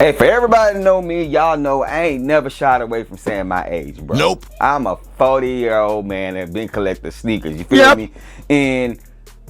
Hey, for everybody to know me, y'all know I ain't never shied away from saying my age, bro. Nope. I'm a 40-year-old man that been collecting sneakers, you feel me? And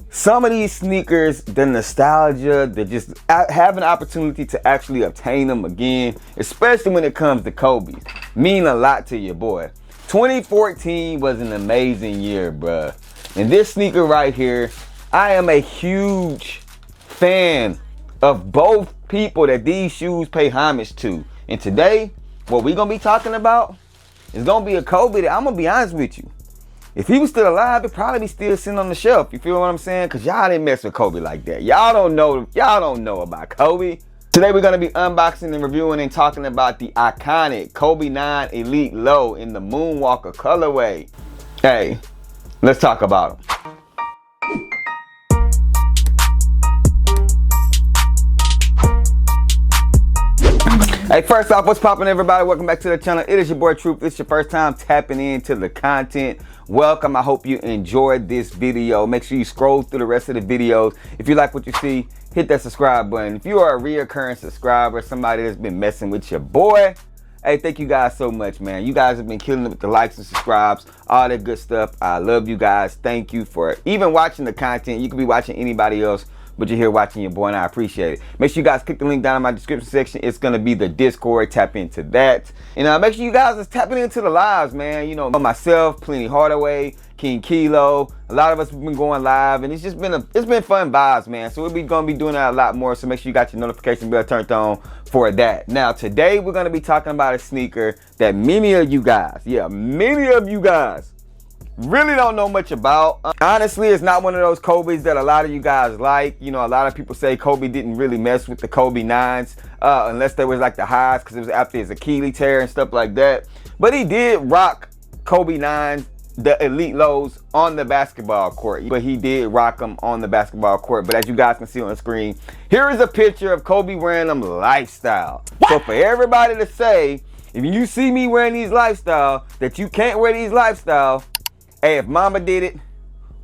some of these sneakers, the nostalgia, the just having the opportunity to actually obtain them again, especially when it comes to Kobe's, mean a lot to your boy. 2014 was an amazing year, bruh. And this sneaker right here, I am a huge fan of both people that these shoes pay homage to. And today, what we're gonna be talking about is gonna be a Kobe that I'm gonna be honest with you. If he was still alive, it'd probably be still sitting on the shelf. You feel what I'm saying? Cause y'all didn't mess with Kobe like that. Y'all don't know about Kobe. Today we're gonna be unboxing and reviewing and talking about the iconic Kobe 9 Elite Low in the Moonwalker colorway. Hey, let's talk about them. Hey, first off, what's poppin', everybody? Welcome back to the channel. It is your boy Truth. If it's your first time tapping into the content, welcome. I hope you enjoyed this video. Make sure you scroll through the rest of the videos. If you like what you see, hit that subscribe button. If you are a reoccurring subscriber, somebody that's been messing with your boy, hey, thank you guys so much, man. You guys have been killing it with the likes and subscribes, all that good stuff. I love you guys. Thank you for even watching the content. You could be watching anybody else, but you're here watching your boy, and I appreciate it. Make sure you guys click the link down in my description section. It's gonna be the Discord. Tap into that, and make sure you guys are tapping into the lives, man. You know, myself, Plenty Hardaway, King Kilo, a lot of us have been going live, and it's been fun vibes, man. So we're gonna be doing that a lot more. So make sure you got your notification bell turned on for that. Now today we're gonna be talking about a sneaker that many of you guys really don't know much about. Honestly, it's not one of those Kobe's that a lot of you guys like. You know, a lot of people say Kobe didn't really mess with the Kobe 9s unless they was like the highs, because it was after his Achilles tear and stuff like that. But he did rock Kobe 9s, the Elite Lows, on the basketball court. But he did rock them on the basketball court. But as you guys can see on the screen, here is a picture of Kobe wearing them lifestyle. What? So for everybody to say, if you see me wearing these lifestyle, that you can't wear these lifestyle, hey, if mama did it,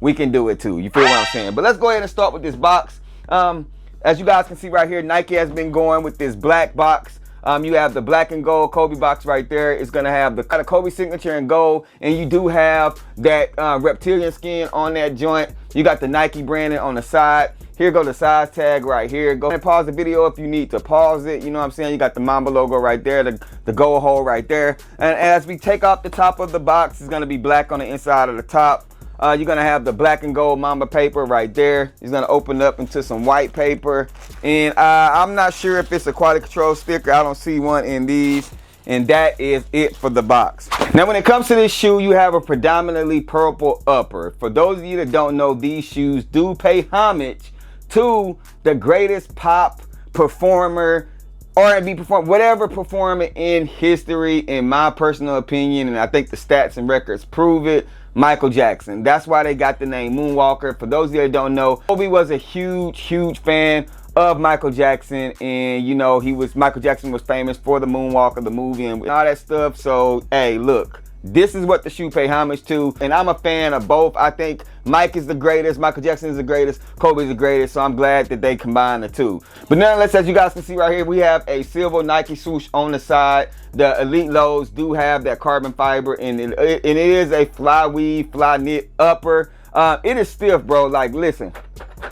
we can do it too. You feel what I'm saying? But let's go ahead and start with this box. As you guys can see right here, Nike has been going with this black box. You have the black and gold Kobe box right there. It's gonna have the kind of Kobe signature in gold, and you do have that reptilian skin on that joint. You got the Nike branding on the side. Here go the size tag right here. Go ahead and pause the video if you need to pause it. You know what I'm saying? You got the Mamba logo right there, the gold hole right there. And as we take off the top of the box, it's gonna be black on the inside of the top. You're gonna have the black and gold Mamba paper right there. It's gonna open up into some white paper. And I'm not sure if it's a quality control sticker. I don't see one in these. And that is it for the box. Now when it comes to this shoe, you have a predominantly purple upper. For those of you that don't know, these shoes do pay homage to the greatest pop performer, R&B performer, whatever performer in history, in my personal opinion, and I think the stats and records prove it, Michael Jackson. That's why they got the name Moonwalker. For those of you that don't know, Kobe was a huge fan of Michael Jackson, and you know, Michael Jackson was famous for the Moonwalker, the movie, and all that stuff. So hey, look, this is what the shoe pay homage to, and I'm a fan of both. I think Mike is the greatest, Michael Jackson is the greatest, Kobe is the greatest, so I'm glad that they combine the two. But nonetheless, as you guys can see right here, we have a silver Nike swoosh on the side. The Elite Lows do have that carbon fiber, and it is a fly weave, fly knit upper. It is stiff, bro. Like, listen,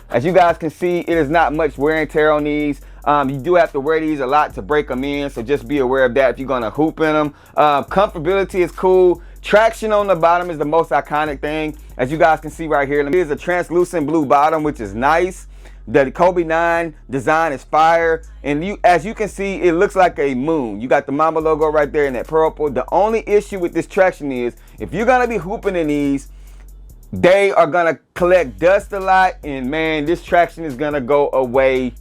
as you guys can see, it is not much wear and tear on these. You do have to wear these a lot to break them in, so just be aware of that if you're gonna hoop in them. Comfortability is cool. Traction on the bottom is the most iconic thing. As you guys can see right here, it is a translucent blue bottom, which is nice. The Kobe 9 design is fire, and as you can see, it looks like a moon. You got the Mamba logo right there in that purple. The only issue with this traction is, if you're gonna be hooping in these, they are gonna collect dust a lot, and man, this traction is gonna go away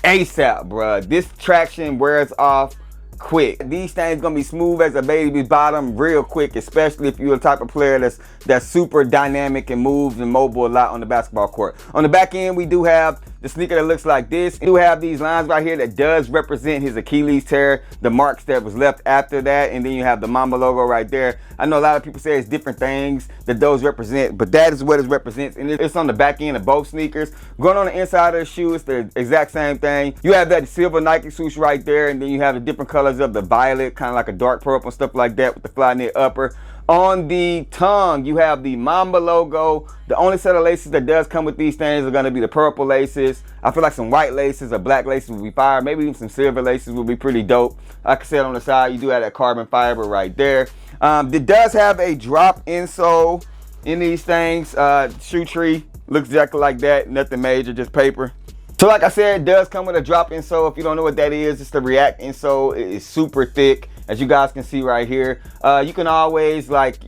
ASAP, bruh. This traction wears off quick. These things gonna be smooth as a baby's bottom real quick, especially if you're the type of player that's super dynamic and moves and mobile a lot on the basketball court. On the back end, we do have the sneaker that looks like this. You do have these lines right here that does represent his Achilles tear, the marks that was left after that, and then you have the Mamba logo right there. I know a lot of people say it's different things that those represent, but that is what it represents, and it's on the back end of both sneakers. Going on the inside of the shoe, it's the exact same thing. You have that silver Nike swoosh right there, and then you have the different colors of the violet, kind of like a dark purple and stuff like that with the fly knit upper. On the tongue, you have the Mamba logo. The only set of laces that does come with these things are gonna be the purple laces. I feel like some white laces or black laces would be fire. Maybe even some silver laces would be pretty dope. Like I said, on the side, you do have that carbon fiber right there. It does have a drop insole in these things. Shoe tree looks exactly like that. Nothing major, just paper. So like I said, it does come with a drop insole. If you don't know what that is, it's the React insole. It is super thick, as you guys can see right here. You can always like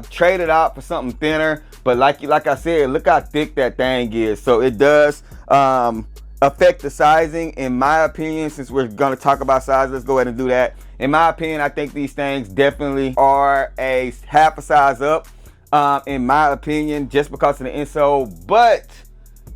trade it out for something thinner, but like I said, look how thick that thing is. So it does affect the sizing, in my opinion. Since we're gonna talk about size, let's go ahead and do that. In my opinion, I think these things definitely are a half a size up, in my opinion, just because of the insole. But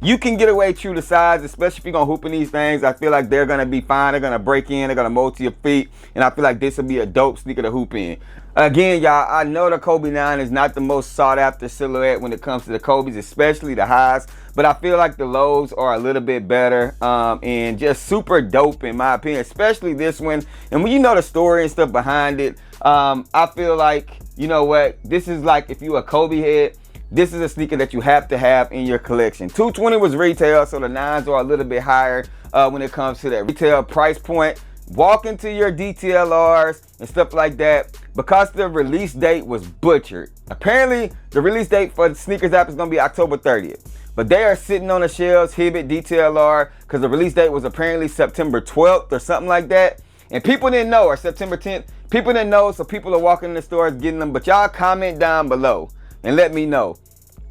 you can get away true to size, especially if you're gonna hoop in these things. I feel like they're gonna be fine. They're gonna break in, they're gonna mold to your feet, and I feel like this will be a dope sneaker to hoop in. Again, y'all, I know the Kobe 9 is not the most sought after silhouette when it comes to the Kobe's, especially the highs, but I feel like the lows are a little bit better, and just super dope in my opinion, especially this one. And when you know the story and stuff behind it, I feel like, you know what, this is like, if you a Kobe head, this is a sneaker that you have to have in your collection. $220 was retail, so the 9s are a little bit higher when it comes to that retail price point. Walk into your DTLRs and stuff like that, because the release date was butchered. Apparently, the release date for the sneakers app is gonna be October 30th. But they are sitting on the shelves, Hibbett, DTLR, because the release date was apparently September 12th or something like that. And people didn't know, or September 10th. People didn't know, so people are walking in the stores getting them. But y'all comment down below and let me know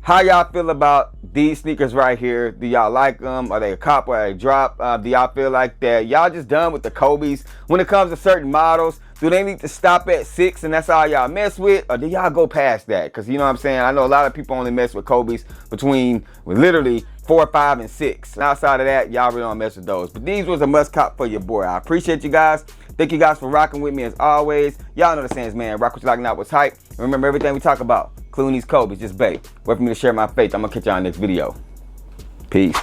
how y'all feel about these sneakers right here. Do y'all like them? Are they a cop or a drop? Do y'all feel like that y'all just done with the Kobe's when it comes to certain models? Do they need to stop at 6 and that's all y'all mess with? Or do y'all go past that? Because you know what I'm saying, I know a lot of people only mess with Kobe's between literally 4, 5, and 6. And outside of that, y'all really don't mess with those. But these was a must cop for your boy. I appreciate you guys. Thank you guys for rocking with me as always. Y'all know the sayings, man. Rock what you like, not what's hype. And remember, everything we talk about, including these Kobe's, just bait. Wait for me to share my faith. I'm gonna catch y'all in the next video. Peace.